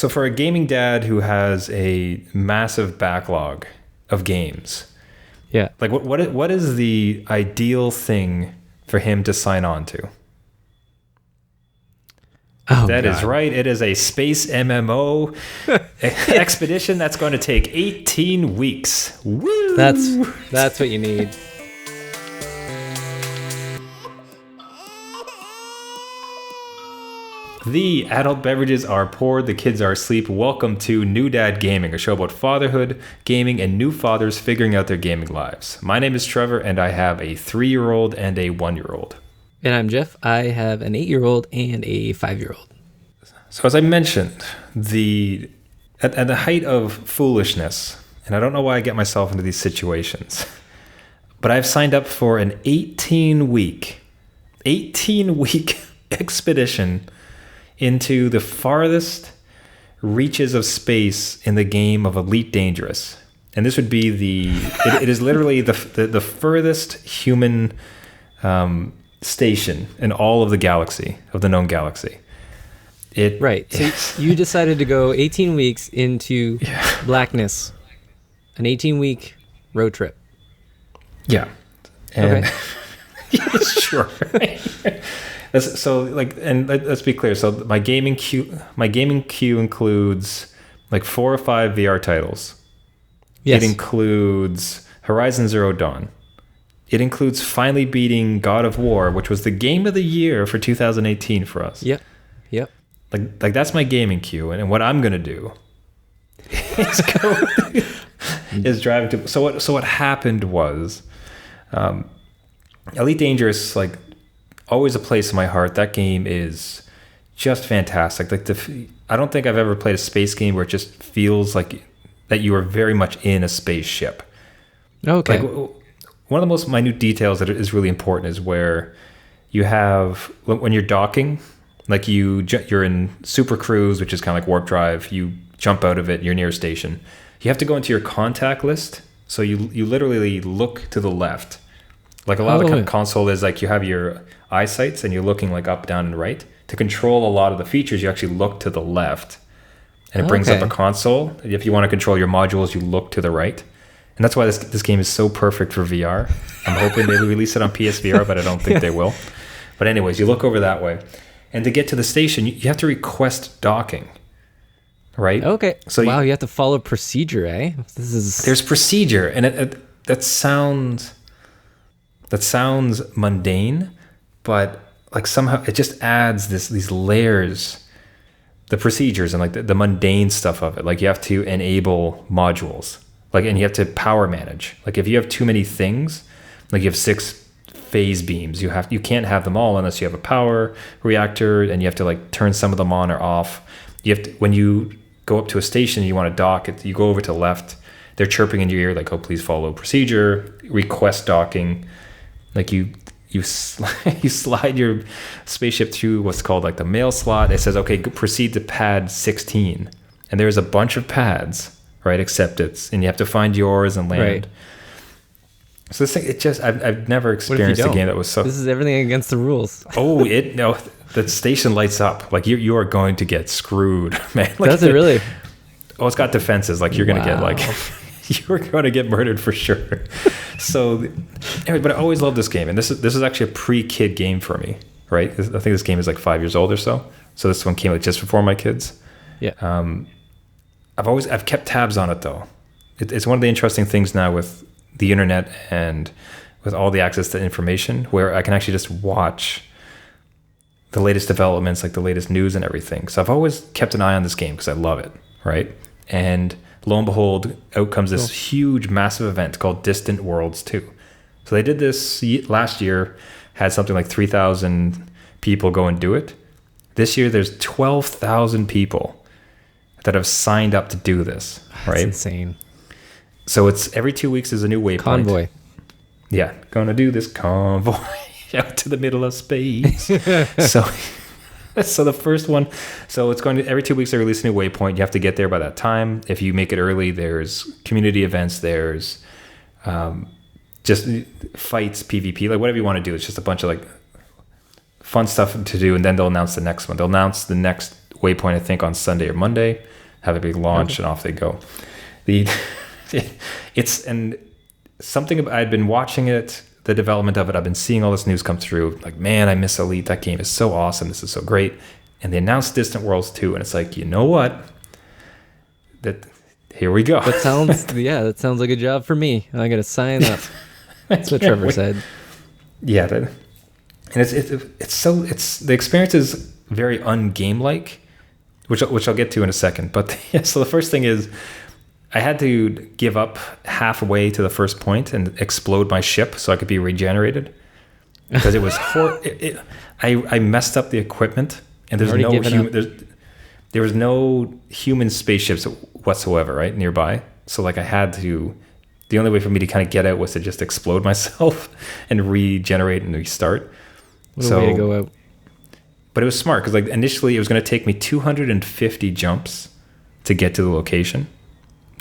So for a gaming dad who has a massive backlog of games, Yeah. like what is the ideal thing for him to sign on to? Oh, That God. is right. It is a space MMO expedition that's going to take 18 weeks. Woo! That's what you need. The adult beverages are poured, the kids are asleep. Welcome to New Dad Gaming, a show about fatherhood, gaming, and new fathers figuring out their gaming lives. My name is Trevor, and I have a 3-year-old and a 1-year-old. And I'm Jeff. I have an 8-year-old and a 5-year-old. So as I mentioned, at the height of foolishness, and I don't know why I get myself into these situations, but I've signed up for an 18-week expedition into the farthest reaches of space in the game of Elite Dangerous. And this would be it is literally the furthest human station in all of the galaxy, of the known galaxy. Right. So you decided to go 18 weeks into blackness. An 18-week road trip. Yeah. And Okay. sure. So let's be clear. So my gaming queue includes like 4 or 5 VR titles. Yes. It includes Horizon Zero Dawn. It includes finally beating God of War, which was the game of the year for 2018 for us. Yep. Like that's my gaming queue, and what I'm gonna do is drive to. So what happened was, Elite Dangerous, like, always a place in my heart. That game is just fantastic. Like I don't think I've ever played a space game where it just feels like that you are very much in a spaceship. Okay. Like, one of the most minute details that is really important is where you have, when you're docking, like you're in Super Cruise, which is kind of like warp drive. You jump out of it, you're near a station. You have to go into your contact list. So you literally look to the left. Like a lot of console is like you have your eyesights and you're looking like up, down, and right. To control a lot of the features, you actually look to the left. And it brings up a console. If you want to control your modules, you look to the right. And that's why this game is so perfect for VR. I'm hoping they release it on PSVR, but I don't think they will. But anyways, you look over that way. And to get to the station, you have to request docking, right? Okay. So you have to follow procedure, eh? There's procedure, and that sounds mundane, but like somehow it just adds these layers, the procedures and like the mundane stuff of it. Like you have to enable modules, like, and you have to power manage. Like if you have too many things, like you have 6 phase beams, you can't have them all unless you have a power reactor, and you have to like turn some of them on or off. You have to, when you go up to a station, you want to dock it, you go over to the left, they're chirping in your ear like, oh, please follow procedure, request docking. Like you slide your spaceship through what's called like the mail slot. It says, okay, proceed to pad 16, and there's a bunch of pads, right? Except and you have to find yours and land. Right. So this thing, I've never experienced a game that was so. This is everything against the rules. The station lights up. Like you are going to get screwed, man. Like, Does it really? Oh, it's got defenses. Like you're gonna get like, you're going to get murdered for sure. So, anyway, but I always loved this game, and this is actually a pre-kid game for me, right? I think this game is like 5 years old or so. So this one came out just before my kids. Yeah. I've kept tabs on it though. It's one of the interesting things now with the internet and with all the access to information, where I can actually just watch the latest developments, like the latest news and everything. So I've always kept an eye on this game because I love it, right? And lo and behold, out comes this huge, massive event called Distant Worlds 2. So they did this last year, had something like 3,000 people go and do it. This year, there's 12,000 people that have signed up to do this, right? That's insane. So it's every 2 weeks is a new waypoint. Convoy. Yeah, gonna do this convoy out to the middle of space. So the first one, so it's going to, every 2 weeks they release a new waypoint. You have to get there by that time. If you make it early, there's community events, there's just fights, PvP, like whatever you want to do. It's just a bunch of like fun stuff to do, and then they'll announce the next one. They'll announce the next Waypoint, I think, on Sunday or Monday, have a big launch, and off they go. It's and something I'd been watching it, the development of it. I've been seeing all this news come through. Like, man, I miss Elite. That game is so awesome. This is so great. And they announced Distant Worlds 2, and it's like, you know what? Here we go. That sounds like a job for me. I got to sign up. That's what Trevor said. Yeah, and it's the experience is very ungame-like, which I'll get to in a second. But so the first thing is, I had to give up halfway to the first point and explode my ship so I could be regenerated, because it was I messed up the equipment, and there was no human spaceships whatsoever right nearby. So like the only way for me to kind of get out was to just explode myself and regenerate and restart. What a way to go out. But it was smart, because like initially it was going to take me 250 jumps to get to the location.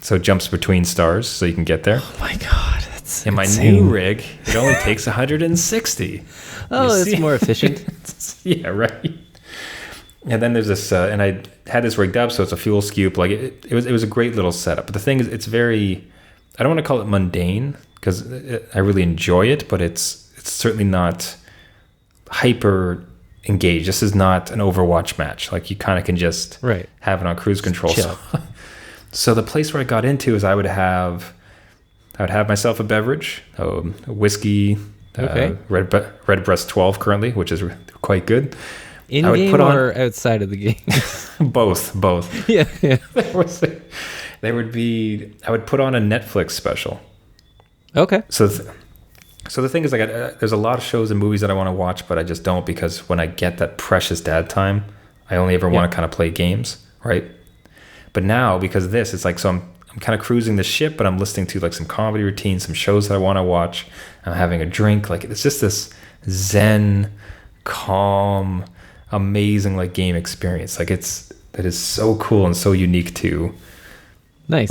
So jumps between stars so you can get there. Oh my God, that's in insane. My new rig, it only takes 160. Oh, it's more efficient. Yeah, right. And then there's this, and I had this rigged up, so it's a fuel scoop. Like it was a great little setup. But the thing is, it's very, I don't want to call it mundane, because I really enjoy it, but it's certainly not hyper engaged. This is not an Overwatch match. Like you kind of can just have it on cruise control. So the place where I got into is I would have myself a beverage, a whiskey, Red Breast 12 currently, which is quite good. In game or outside of the game? Both. Yeah. I would put on a Netflix special. Okay. So the thing is, like, there's a lot of shows and movies that I want to watch, but I just don't, because when I get that precious dad time, I only ever want to kind of play games, right? But now, because of this, it's like, so I'm kind of cruising the ship, but I'm listening to like some comedy routines, some shows that I want to watch. I'm having a drink. Like, it's just this zen, calm, amazing like game experience. Like that is so cool and so unique to like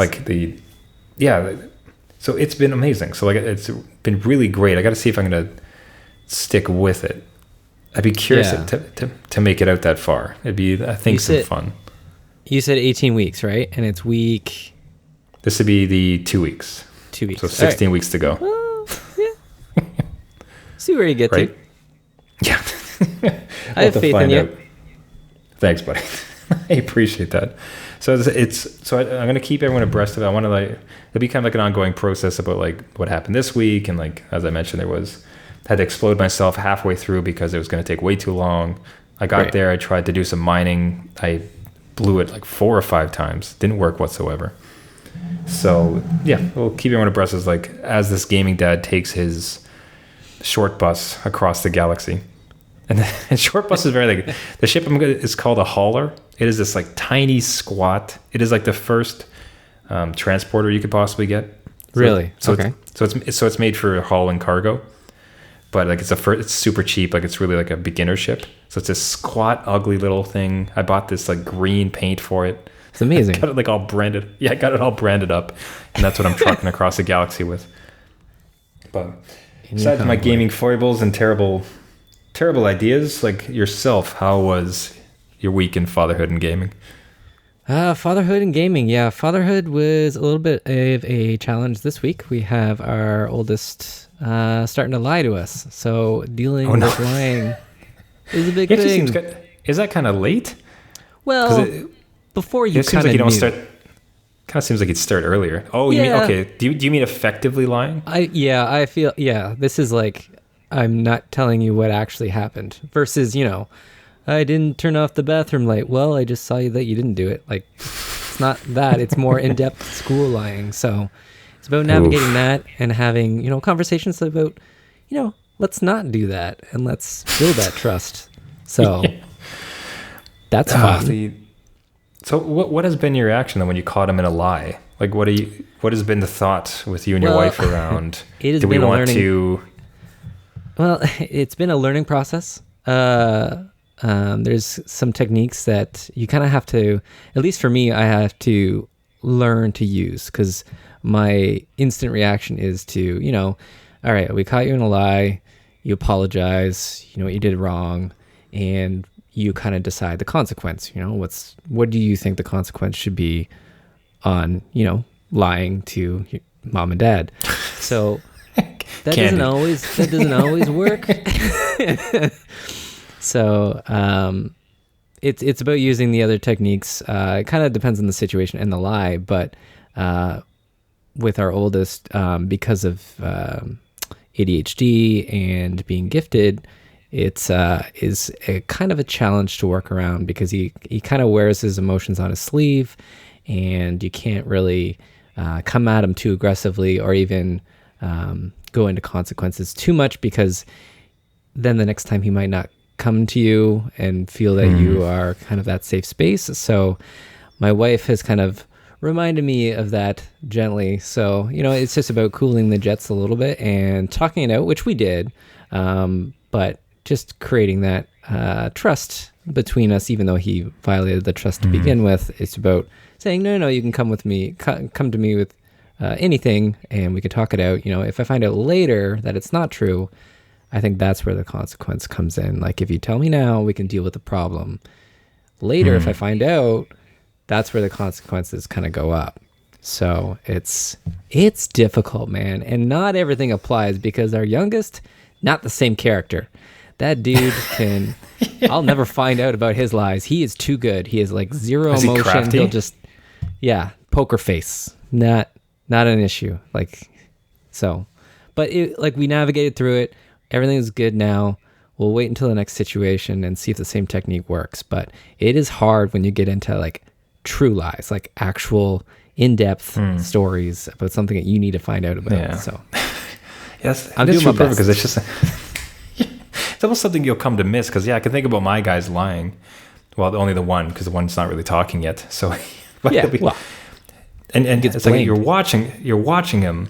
so it's been amazing. So like it's been really great. I got to see if I'm gonna stick with it. I'd be curious to make it out that far. It'd be, I think, some fun. You said 18 weeks, right? And it's week, this would be the 2 weeks. 2 weeks, so 16 weeks to go. Well, yeah. See where you get to. Yeah. I have faith in you. Out. Thanks, buddy. I appreciate that. So I'm going to keep everyone abreast of it. I want to it'll be kind of like an ongoing process about like what happened this week. And like, as I mentioned, had to explode myself halfway through because it was going to take way too long. I got there. I tried to do some mining. I blew it like 4 or 5 times. Didn't work whatsoever. So yeah, we'll keep everyone abreast as this gaming dad takes his short bus across the galaxy. And short bus is very like, the ship is called a hauler. It is this like tiny squat. It is like the first transporter you could possibly get. Really? Okay. It's made for hauling cargo, but like it's super cheap. Like it's really like a beginner ship. So it's this squat, ugly little thing. I bought this like green paint for it. It's amazing. Got it like all branded. Yeah, I got it all branded up, and that's what I'm trucking across the galaxy with. But besides my gaming foibles and terrible ideas, like yourself, how was your week in fatherhood and gaming? Fatherhood and gaming. Yeah, fatherhood was a little bit of a challenge this week. We have our oldest starting to lie to us. So dealing with lying is a big thing. Is that kind of late? Well, before you kind of don't start. Kind of seems like you'd start earlier. Oh, you mean, okay. Do you mean effectively lying? I feel, this is like, I'm not telling you what actually happened versus, I didn't turn off the bathroom light. Well, I just saw you that you didn't do it. Like, it's not that. It's more in-depth school lying. So it's about navigating that and having, conversations about, let's not do that and let's build that trust. So that's fun. So what has been your reaction then when you caught him in a lie? Like, what has been the thought with you and your wife around? Do we want to? Well, it's been a learning process. There's some techniques that you kind of have to, at least for me, I have to learn to use, because my instant reaction is to, all right, we caught you in a lie, you apologize, you did wrong, and you kind of decide the consequence. What do you think the consequence should be on, lying to your mom and dad? So that doesn't always work. So it's about using the other techniques. It kind of depends on the situation and the lie, but with our oldest, because of ADHD and being gifted, it's is a kind of a challenge to work around, because he kind of wears his emotions on his sleeve, and you can't really come at him too aggressively, or even go into consequences too much, because then the next time he might not come to you and feel that you are kind of that safe space. So my wife has kind of reminded me of that gently. So, it's just about cooling the jets a little bit and talking it out, which we did. But just creating that trust between us, even though he violated the trust to begin with. It's about saying, no, you can come with me, come to me with anything, and we could talk it out. If I find out later that it's not true, I think that's where the consequence comes in. Like, if you tell me now, we can deal with the problem. Later, if I find out, that's where the consequences kind of go up. So it's difficult, man. And not everything applies, because our youngest, not the same character. That dude can, I'll never find out about his lies. He is too good. He has like zero Is emotion. he crafty? He'll just, poker face. Not an issue. Like, so, but we navigated through it. Everything's good now. We'll wait until the next situation and see if the same technique works. But it is hard when you get into like true lies, like actual in-depth stories about something that you need to find out about. Yeah. So yes, I'm doing my best. Because it's just it's almost something you'll come to miss. Because I can think about my guys lying. Well, only the one, because the one's not really talking yet. So and it's like you're watching him,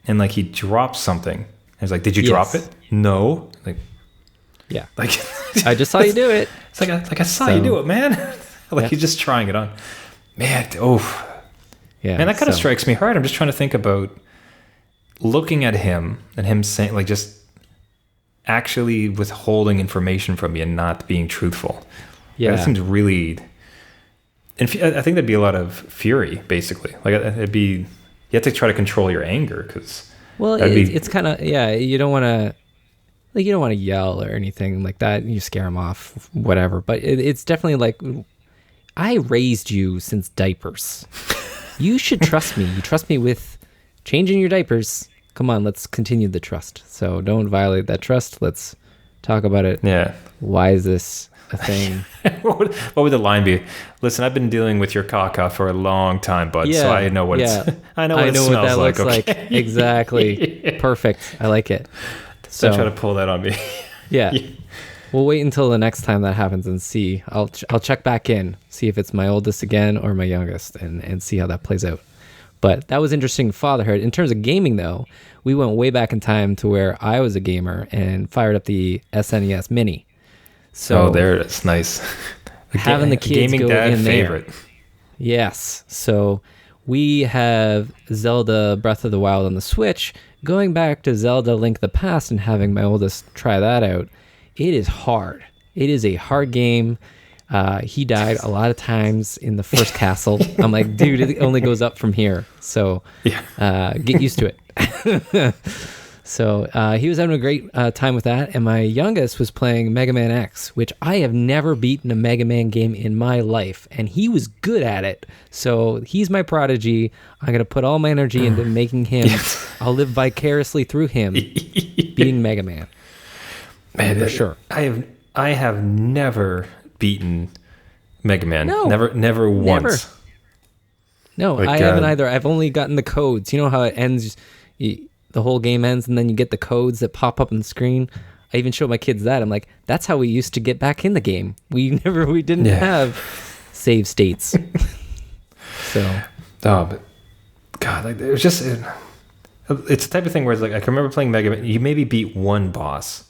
and like he drops something. And he's like, "Did you drop it?" No. Like I just saw you do it. It's like I saw you do it, man. He's just trying it on. Man, yeah. And that kind of strikes me hard. I'm just trying to think about looking at him and him saying, like, just actually withholding information from me and not being truthful. Yeah. That seems really... And I think there'd be a lot of fury, basically. Like, it'd be... You have to try to control your anger, because... Well, it's kind of... Yeah, you don't want to... Like, you don't want to yell or anything like that. You scare them off, whatever. But it's definitely like... I raised you since diapers. You should trust me. You trust me with changing your diapers. Come on, let's continue the trust. So don't violate that trust. Let's talk about it. Yeah. Why is this a thing? What would the line be? Listen, I've been dealing with your caca for a long time, bud. So I know what I know what it smells that like. Looks okay. like. Exactly. Yeah. Perfect. I like it. So try to pull that on me. Yeah. We'll wait until the next time that happens and see. I'll check back in, see if it's my oldest again or my youngest, and see how that plays out. But that was interesting fatherhood. In terms of gaming, though, we went way back in time to where I was a gamer and fired up the SNES Mini. So there it is. Nice. Having the kids gaming go dad in favorite. There. Yes. So we have Zelda Breath of the Wild on the Switch. Going back to Zelda Link to the Past and having my oldest try that out, it is hard. It is a hard game. He died a lot of times in the first castle. I'm like, dude, it only goes up from here. So get used to it. So he was having a great time with that. And my youngest was playing Mega Man X, which I have never beaten a Mega Man game in my life. And he was good at it. So he's my prodigy. I'm going to put all my energy into making him. I'll live vicariously through him beating Mega Man. Man, for sure. I have never beaten Mega Man. No, never once. No, like, I haven't either. I've only gotten the codes. You know how it ends? The whole game ends, and then you get the codes that pop up on the screen. I even show my kids that. I'm like, that's how we used to get back in the game. We didn't have save states. But God, like, it was just. It's the type of thing where it's like I can remember playing Mega Man. You maybe beat one boss.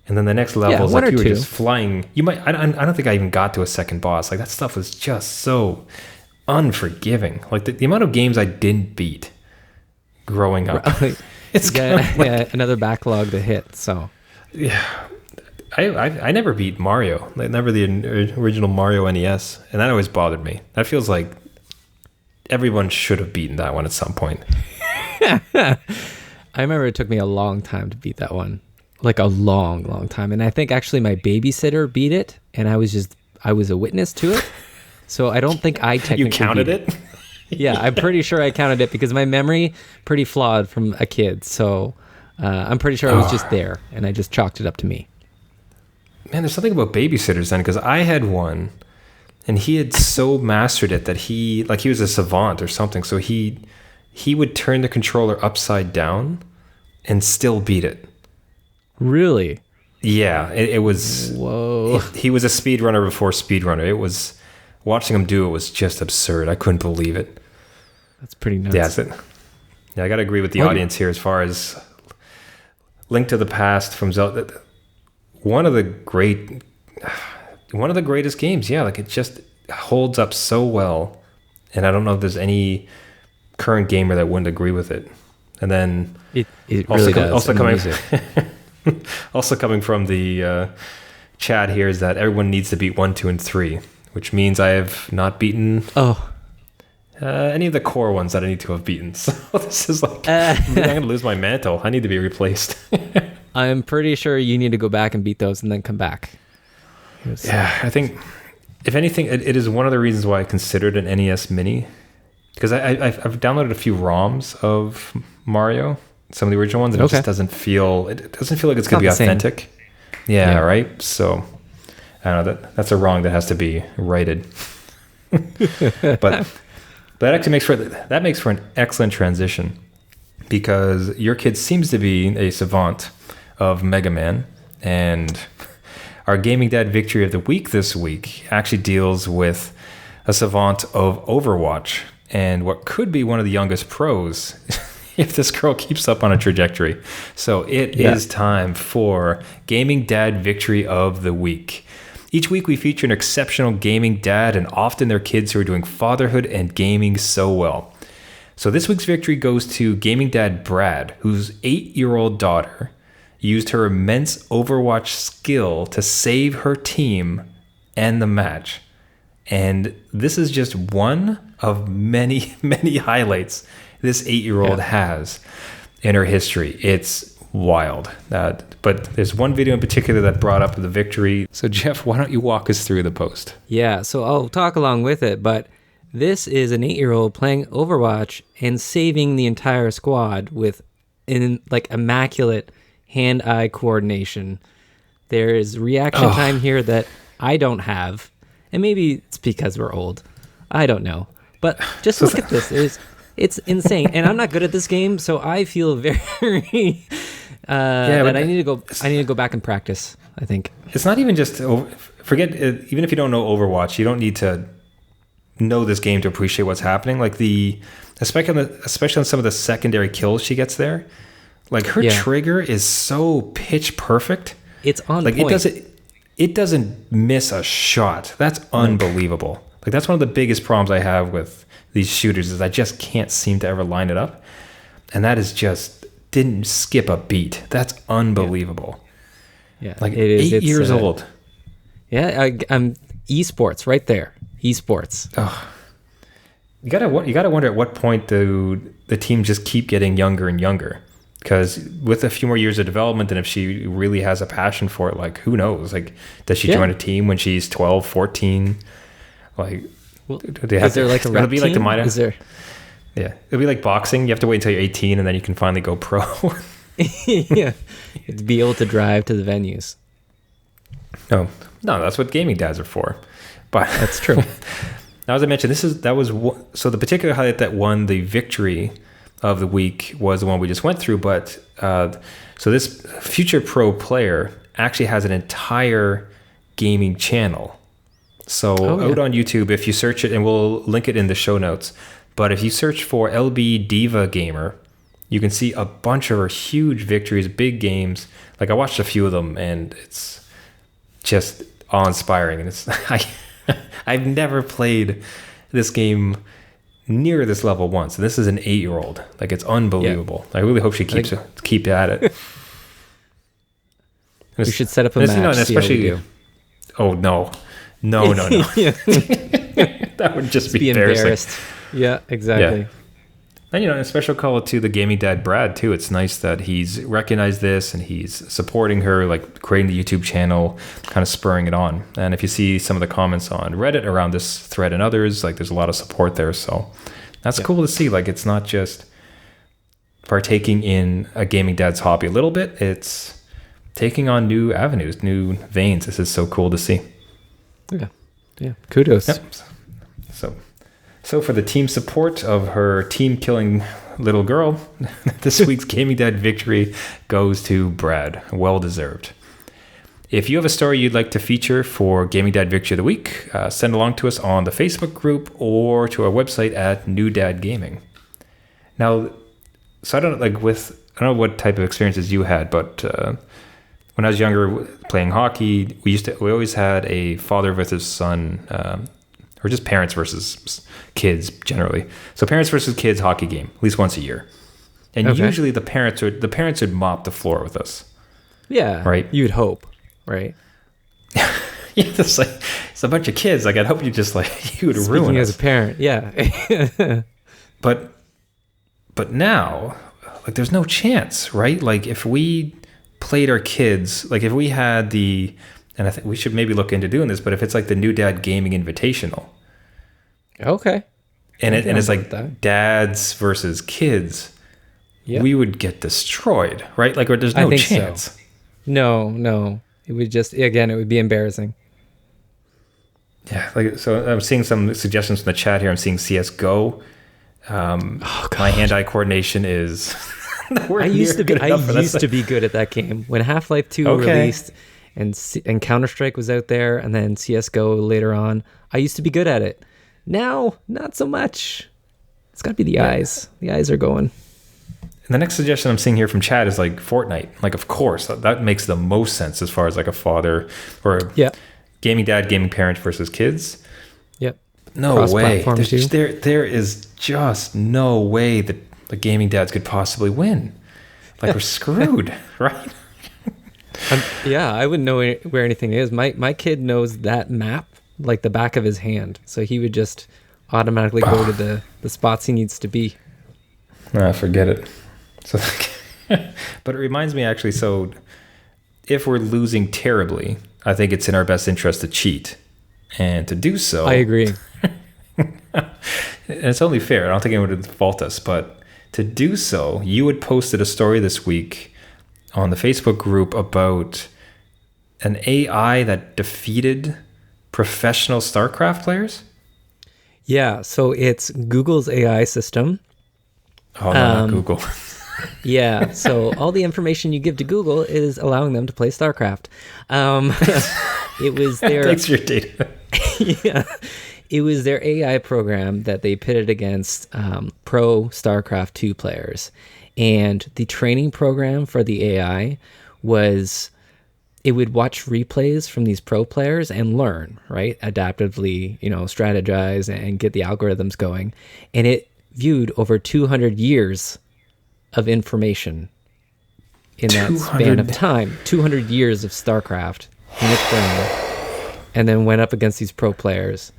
And then the next level is like you were just flying. You might. I don't think I even got to a second boss. Like that stuff was just so unforgiving. Like the amount of games I didn't beat growing up. It's another backlog to hit. So I never beat Mario, like never the original Mario NES, and that always bothered me. That feels like everyone should have beaten that one at some point. I remember it took me a long time to beat that one, like a long time. And I think actually my babysitter beat it, and I was a witness to it. So I don't think I technically You counted it? Yeah, I'm pretty sure I counted it because my memory pretty flawed from a kid. So I'm pretty sure I was just there, and I just chalked it up to me. Man, there's something about babysitters then, because I had one, and he had so mastered it that he was a savant or something. So he would turn the controller upside down and still beat it. Really? Yeah, it was. Whoa. He was a speedrunner before speedrunner. It was, watching him do it was just absurd. I couldn't believe it. That's pretty nuts. Yeah, I got to agree with the audience here as far as Link to the Past from Zelda. One of the greatest games. Yeah, like it just holds up so well. And I don't know if there's any current gamer that wouldn't agree with it. And then it really does. Also coming from the chat here is that everyone needs to beat 1, 2, and 3, which means I have not beaten any of the core ones that I need to have beaten. So this is like, I'm going to lose my mantle. I need to be replaced. I'm pretty sure you need to go back and beat those and then come back. Yeah, I think, if anything, it is one of the reasons why I considered an NES Mini. Because I've downloaded a few ROMs of Mario, some of the original ones, and it just doesn't feel like it's going to be authentic. Yeah, right? So, I don't know, that's a wrong that has to be righted. But that actually makes for an excellent transition, because your kid seems to be a savant of Mega Man, and our Gaming Dad Victory of the Week this week actually deals with a savant of Overwatch, and what could be one of the youngest pros if this girl keeps up on a trajectory. So it is time for Gaming Dad Victory of the Week. Each week we feature an exceptional gaming dad, and often their kids who are doing fatherhood and gaming so well. So this week's victory goes to gaming dad Brad, whose 8-year-old daughter used her immense Overwatch skill to save her team and the match. And this is just one of many, many highlights this 8-year-old has in her history. It's wild. But there's one video in particular that brought up the victory. So Jeff, why don't you walk us through the post? Yeah, so I'll talk along with it, but this is an 8-year-old playing Overwatch and saving the entire squad with immaculate hand-eye coordination. There is reaction time here that I don't have, and maybe it's because we're old. I don't know. But just look at this. It's insane. And I'm not good at this game, so I feel very I need to go back and practice, I think. It's not even just forget even if you don't know Overwatch, you don't need to know this game to appreciate what's happening. Like especially on some of the secondary kills she gets there. Like her trigger is so pitch perfect. It's on point. It doesn't miss a shot. That's unbelievable. Like that's one of the biggest problems I have with these shooters is I just can't seem to ever line it up. And that is just didn't skip a beat. That's unbelievable. Yeah. Like 8 years old. Yeah, I'm esports right there. Esports. Oh. You gotta wonder at what point do the team just keep getting younger and younger? Because with a few more years of development, and if she really has a passion for it, like who knows? Like, does she join a team when she's 12, 14? Like, is there like a rep team? Like is there? Yeah, it'll be like boxing. You have to wait until you're 18, and then you can finally go pro. Yeah, to be able to drive to the venues. No, that's what gaming dads are for. But that's true. Now, as I mentioned, so the particular highlight that won the victory of the week was the one we just went through. But so this future pro player actually has an entire gaming channel. So out on YouTube, if you search it, and we'll link it in the show notes. But if you search for LB Diva Gamer, you can see a bunch of her huge victories, big games. Like I watched a few of them, and it's just awe-inspiring. And it's I've never played this game near this level once. And this is an 8-year-old. Like it's unbelievable. I really hope she keep at it. We should set up a and match. and see how we especially, do. oh no. Yeah. That would just be embarrassing. Embarrassed. Yeah, exactly. Yeah. And a special call to the gaming dad Brad too. It's nice that he's recognized this and he's supporting her, like creating the YouTube channel, kind of spurring it on. And if you see some of the comments on Reddit around this thread and others, like there's a lot of support there. So that's cool to see. Like it's not just partaking in a gaming dad's hobby a little bit. It's taking on new avenues, new veins. This is so cool to see. Yeah. Kudos. Yep. So for the team support of her team killing little girl, this week's Gaming Dad victory goes to Brad. Well deserved. If you have a story you'd like to feature for Gaming Dad Victory of the Week, send along to us on the Facebook group or to our website at New Dad Gaming. Now, so I don't know what type of experiences you had, but when I was younger playing hockey, we always had a father versus son, or just parents versus kids generally. So parents versus kids hockey game, at least once a year. And usually the parents would mop the floor with us. Yeah. Right. You'd hope, right? Yeah, it's a bunch of kids. Like I'd hope you just you would ruin us. As a parent, yeah. But now, there's no chance, right? Like if we played our kids, like if we had and I think we should maybe look into doing this, but if it's like the New Dad Gaming Invitational. Okay. And it's like that. dads versus kids, we would get destroyed, right? Like there's no chance. So. No. It would it would be embarrassing. Yeah, so I'm seeing some suggestions from the chat here. I'm seeing CS:GO. My hand-eye coordination is. I used to be good at that game when Half-Life 2 released, and Counter-Strike was out there, and then CS:GO later on. I used to be good at it. Now, not so much. It's got to be the eyes. The eyes are going. And the next suggestion I'm seeing here from Chad is Fortnite. Of course, that makes the most sense as far as a father or gaming dad, gaming parent versus kids. Yep. No way. There is just no way that the gaming dads could possibly win. We're screwed, right? I wouldn't know where anything is. My kid knows that map like the back of his hand, so he would just automatically go to the spots he needs to be. Forget it. So, but it reminds me actually. So, if we're losing terribly, I think it's in our best interest to cheat, and to do so. I agree. And it's only fair. I don't think anyone would fault us, but to do so, you had posted a story this week on the Facebook group about an AI that defeated professional StarCraft players? Yeah, so it's Google's AI system. Oh, no, not Google. Yeah, so all the information you give to Google is allowing them to play StarCraft. It was their... Thanks for your data. Yeah, it was their AI program that they pitted against pro StarCraft 2 players. And the training program for the AI was... it would watch replays from these pro players and learn, right? Adaptively, strategize and get the algorithms going. And it viewed over 200 years of information in that span of time. 200 years of StarCraft in its brain. And then went up against these pro players.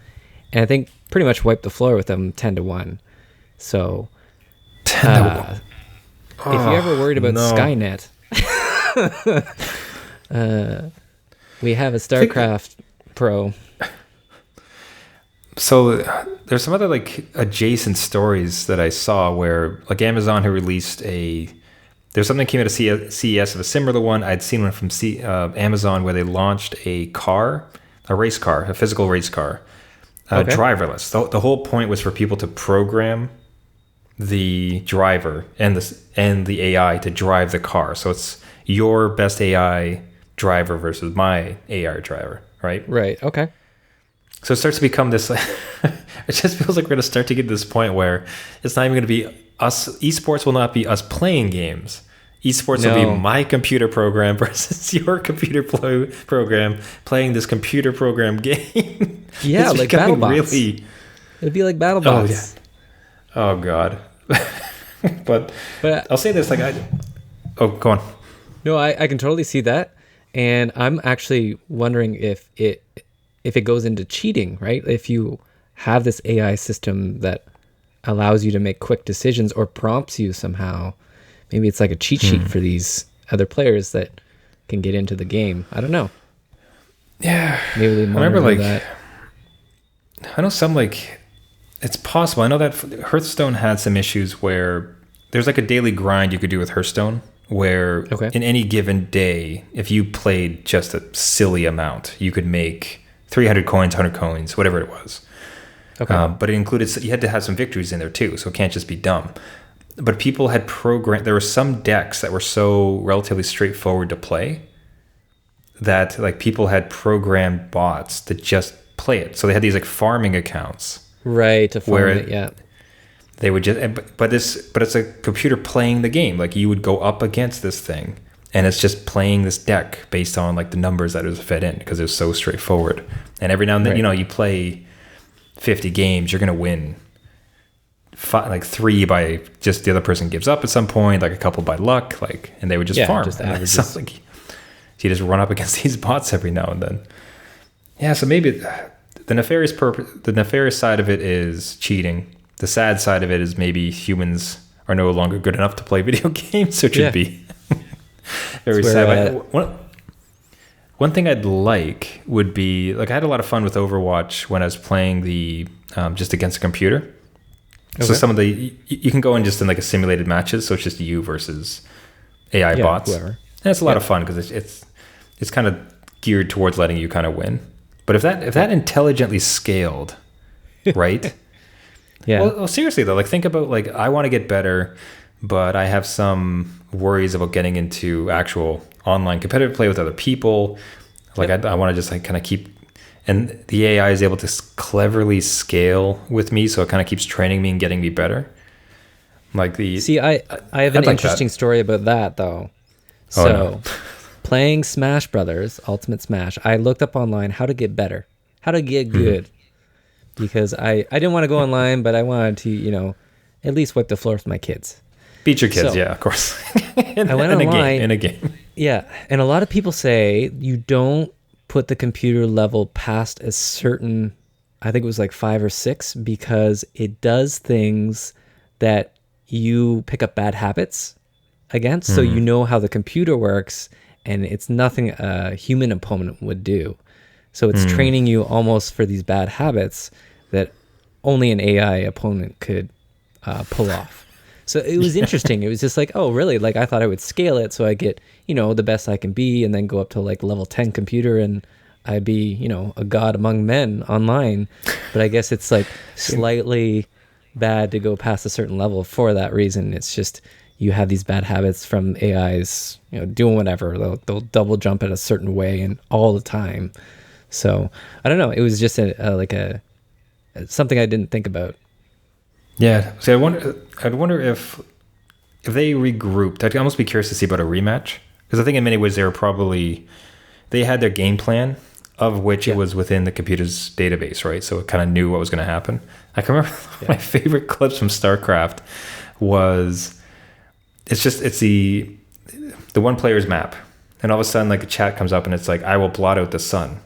And I think pretty much wiped the floor with them 10-1. So, 10-1. If you're ever worried about Skynet... we have a StarCraft Pro. So there's some other adjacent stories that I saw where Amazon had released there's something that came out of CES of a similar one. I'd seen one from Amazon where they launched a race car, a physical race car, driverless. The whole point was for people to program the driver and the AI to drive the car. So it's your best AI driver versus my AI driver, right? Right. Okay. So it starts to become this. It just feels like we're going to start to get to this point where it's not even going to be us. Esports will not be us playing games. Esports will be my computer program versus your computer program playing this computer program game. Yeah, like BattleBots. It'd be like BattleBots. Oh God. but I'll say this: go on. No, I can totally see that. And I'm actually wondering if it goes into cheating, right? If you have this AI system that allows you to make quick decisions or prompts you somehow, maybe it's like a cheat sheet for these other players that can get into the game. I don't know. Yeah. Maybe they I remember monitor like that. I know some like it's possible. I know that Hearthstone had some issues where there's like a daily grind you could do with Hearthstone where Okay. in any given day, if you played just a silly amount, you could make 300 coins, 100 coins, whatever it was. Okay. But it included, you had to have some victories in there too, so it can't just be dumb. But people had programmed, there were some decks that were so relatively straightforward to play that like people had programmed bots to just play it. So they had these like farming accounts Right, to where farm it, yeah. they would just, but it's a computer playing the game. Like you would go up against this thing and it's just playing this deck based on like the numbers that it was fed in because it was so straightforward. And every now and then, Right. you play 50 games, you're going to win like 3 by just the other person gives up at some point, like a couple by luck, like, and they would just farm. Just And it averages. sounds like you just run up against these bots every now and then. Yeah, so maybe the nefarious side of it is cheating. The sad side of it is maybe humans are no longer good enough to play video games, which would be very sad. One thing I'd like would be like I had a lot of fun with Overwatch when I was playing the just against a computer. So some of the you can go in just in like a simulated matches, so it's just you versus AI bots. Whoever. And it's a lot of fun because it's kind of geared towards letting you kind of win. But if that intelligently scaled, right? Yeah. Well, seriously though, like think about like I want to get better, but I have some worries about getting into actual online competitive play with other people. Like I want to just like kind of keep, and the AI is able to cleverly scale with me, so it kind of keeps training me and getting me better. Like See, I have an interesting story about that though. So, playing Smash Brothers, Ultimate Smash, I looked up online how to get better, how to get good, because I didn't want to go online, but I wanted to, at least wipe the floor with my kids. Beat your kids, So, yeah, of course. I went online. In a game. Yeah, and a lot of people say you don't put the computer level past a certain, I think it was like 5 or 6, because it does things that you pick up bad habits against. So you know how the computer works, and it's nothing a human opponent would do. So it's training you almost for these bad habits that only an AI opponent could pull off. So it was interesting. It was just like, oh, really? Like I thought I would scale it so I get, the best I can be, and then go up to like level 10 computer and I'd be, a god among men online. But I guess it's like slightly bad to go past a certain level for that reason. It's just you have these bad habits from AIs, doing whatever. They'll double jump in a certain way and all the time. So I don't know. It was just something I didn't think about. Yeah. See, I'd wonder if they regrouped. I'd almost be curious to see about a rematch, because I think in many ways they had their game plan, of which it was within the computer's database, right? So it kind of knew what was going to happen. I can remember my favorite clips from StarCraft was it's the one player's map, and all of a sudden like the chat comes up and it's like, I will blot out the sun,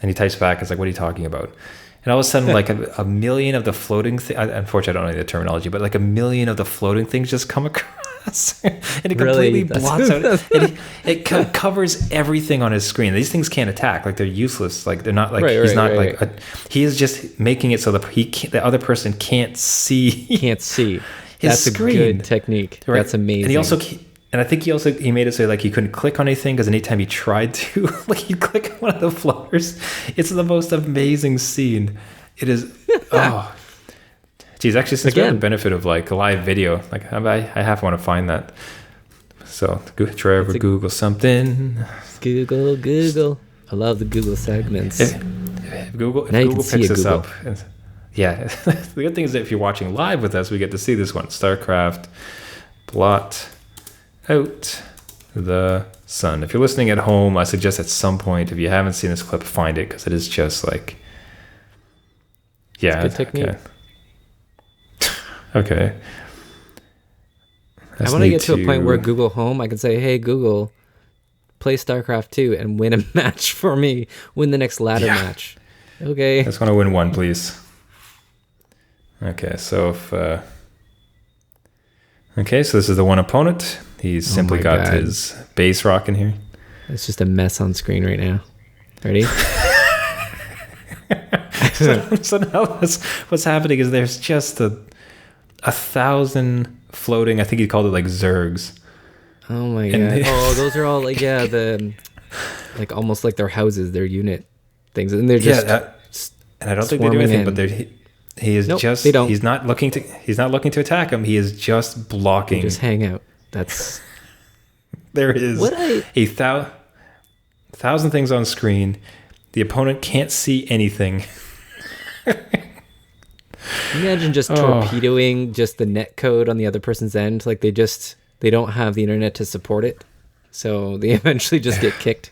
and he types back, it's like, what are you talking about? And all of a sudden, like a million of the floating things, unfortunately, I don't know the terminology, but like a million of the floating things just come across and it completely blots out. It covers everything on his screen. These things can't attack. Like they're useless. Like they're not like, he is just making it so that the other person can't see. Can't see. His That's screen. A good technique. Right? That's amazing. And I think he made it so like he couldn't click on anything, because anytime he tried to, like he'd click on one of the floors. It's the most amazing scene. It is. Oh, geez. Actually, since we have the benefit of like live video, like I half want to find that. So Trevor, Google something. Google. I love the Google segments. If Google picks this up. Yeah. The good thing is that if you're watching live with us, we get to see this one. StarCraft blot out the sun. If you're listening at home, I suggest at some point, if you haven't seen this clip, find it, because it is just like, yeah, it's good technique. Okay. I want to get to a point where Google Home, I can say, hey Google, play StarCraft 2 and win a match for me. Win the next ladder match. Okay. I just want to win one, please. Okay, so if... Okay, so this is the one opponent. He's simply got his base rock in here. It's just a mess on screen right now. Ready? So now what's happening is there's just a 1,000 floating, I think he called it like zergs. Oh my god. Those are all like, the like almost like their houses, their unit things. And they're just and I don't think they do anything, but he is just, they don't. he's not looking to attack him. He is just blocking. They just hang out. That's there is a thousand things on screen. The opponent can't see anything. Imagine just torpedoing just the net code on the other person's end. Like they don't have the internet to support it, so they eventually just get kicked.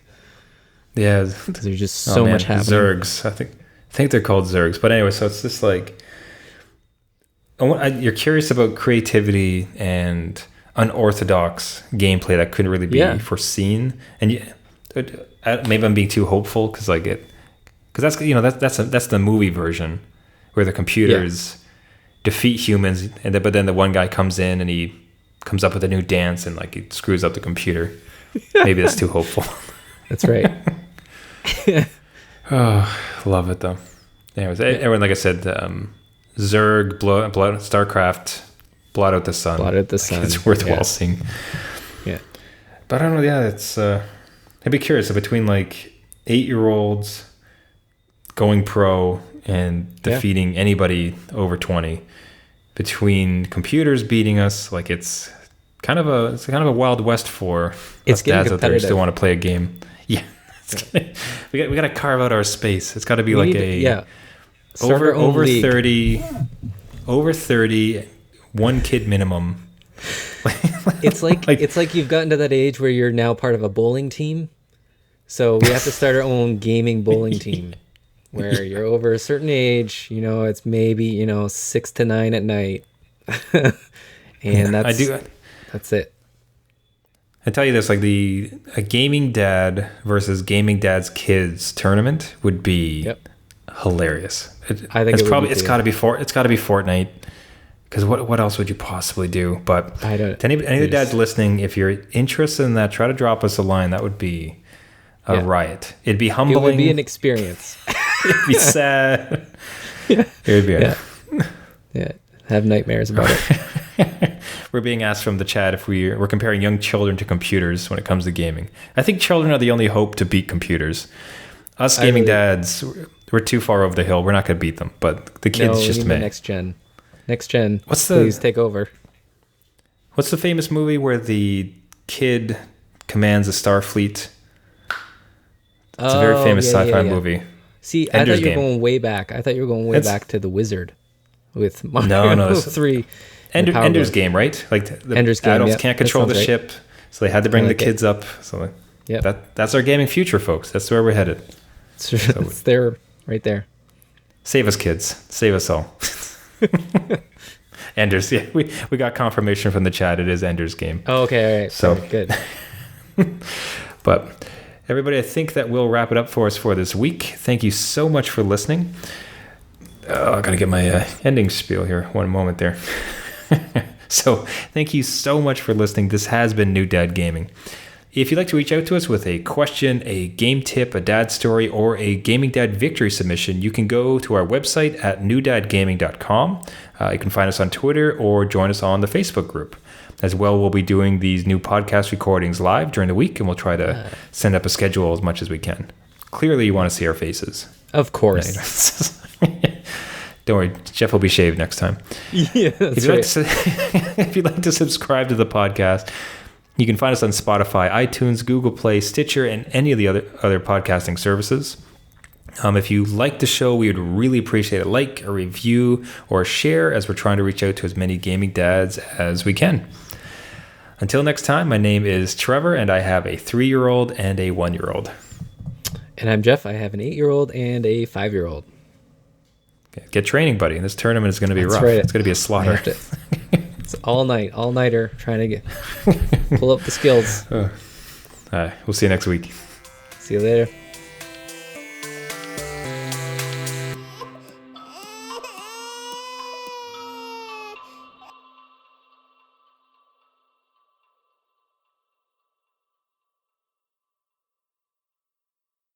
Yeah, because there's just so much happening. Zergs, I think they're called Zergs. But anyway, so it's just like you're curious about creativity and unorthodox gameplay that couldn't really be foreseen. And maybe I'm being too hopeful because that's the movie version where the computers defeat humans, but then the one guy comes in and he comes up with a new dance and like he screws up the computer. Maybe that's too hopeful. That's right. Oh, love it though. Anyways, everyone, like I said, Zerg, blood, StarCraft, blot out the sun. Blot out the sun. It's worthwhile seeing. Yeah. But I don't know. Yeah, it's. I'd be curious. So between like 8-year-olds going pro and defeating anybody over 20, between computers beating us, like it's kind of a wild west for us dads out there who still want to play a game. Yeah. We got to carve out our space. It's got to be over 30 one kid minimum. It's like you've gotten to that age where you're now part of a bowling team. So we have to start our own gaming bowling team where you're over a certain age, it's maybe, 6 to 9 at night. And that's it. I tell you this, like a gaming dad versus gaming dad's kids tournament would be hilarious. I think it's got to be Fortnite, because what else would you possibly do? But I don't. To any of the dads listening, if you're interested in that, try to drop us a line. That would be a riot. It'd be humbling. It would be an experience. It'd be sad. It would be. Yeah. Have nightmares about it. We're being asked from the chat if we're comparing young children to computers when it comes to gaming. I think children are the only hope to beat computers. Us gaming dads, we're too far over the hill. We're not going to beat them, but the kids just may. Next gen. Please take over. What's the famous movie where the kid commands a Starfleet? It's a very famous sci-fi movie. See, I thought you were going way back. I thought you were going way back to The Wizard with Mario 3. Ender's Game, right? Like the Ender's Game, adults can't control the ship, so they had to bring the kids up. So that's our gaming future, folks. That's where we're headed. It's there, right there. Save us, kids. Save us all. Ender's. Yeah, we got confirmation from the chat. It is Ender's Game. Oh, okay, all right. So good. But everybody, I think that will wrap it up for us for this week. Thank you so much for listening. I gotta get my ending spiel here. One moment there. So thank you so much for listening. This has been New Dad Gaming. If you'd like to reach out to us with a question, a game tip, a dad story, or a Gaming Dad victory submission, you can go to our website at newdadgaming.com. You can find us on Twitter or join us on the Facebook group. As well, we'll be doing these new podcast recordings live during the week, and we'll try to send up a schedule as much as we can. Clearly, you want to see our faces. Of course. Don't worry, Jeff will be shaved next time. Yeah, that's if you'd like to subscribe to the podcast, you can find us on Spotify, iTunes, Google Play, Stitcher, and any of the other podcasting services. If you like the show, we would really appreciate a like, a review, or a share, as we're trying to reach out to as many gaming dads as we can. Until next time, my name is Trevor, and I have a 3-year-old and a 1-year-old. And I'm Jeff. I have an 8-year-old and a 5-year-old. Get training, buddy. This tournament is going to be rough. Right. It's going to be a slaughter. It's all-nighter, trying to pull up the skills. All right, we'll see you next week. See you later.